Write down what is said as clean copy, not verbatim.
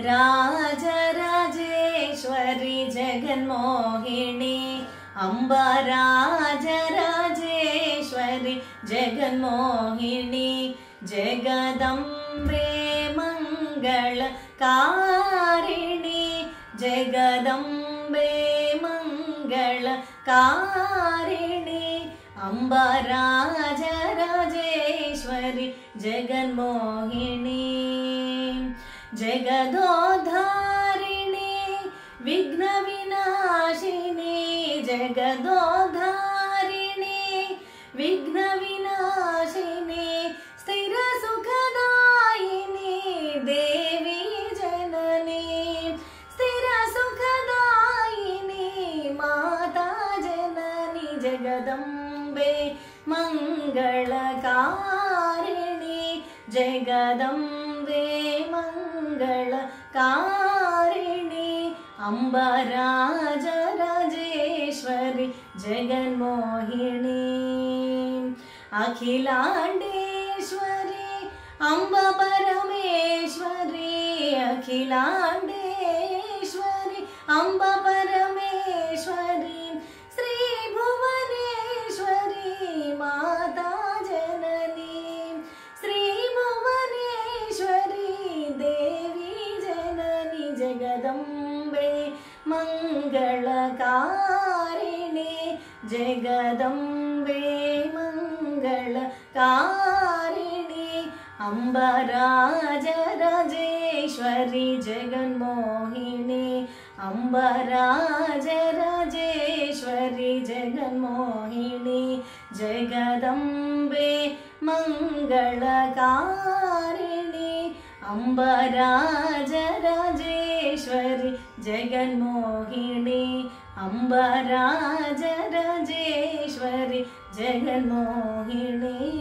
राजराजेश्वरी जगन्मोहिनी अम्बा राजराजेश्वरी जगन्मोहिनी जगदम्बे मंगलकारिणी जगदम्बे मंगलकारिणी अम्बा राजराजेश्वरी जगन्मोहिनी जगदोद्धारिणी विघ्नविनाशिनी जगदोद्धारिणी विघ्नविनाशिनी स्थिरसुखदायिनी देवी जननी स्थिरसुखदायिनी माता जननी जगदम्बे मंगलकारिणी जगदम्बे मंगलकारिणी अम्बा राजराजेश्वरी जगन्मोहिनी अखिलांडेश्वरी अम्बा परमेश्वरी अखिलांडेश्वरी अम्बा परमेश्वरी श्री भुवनेश्वरी माता जननी श्री भुवनेश्वरी देवी जननी जगदम्बे मंगलकारिणी जगदम्बे मंगलकारिणी अम्बा राजराजेश्वरी जगन्मोहिनी अम्बा राजराजेश्वरी जगन्मोहिनी जगदम्बे मंगलकारिणी अम्बा राजराजेश्वरी जगन्मोहिनी अम्बा राजराजेश्वरी जगन्मोहिनी।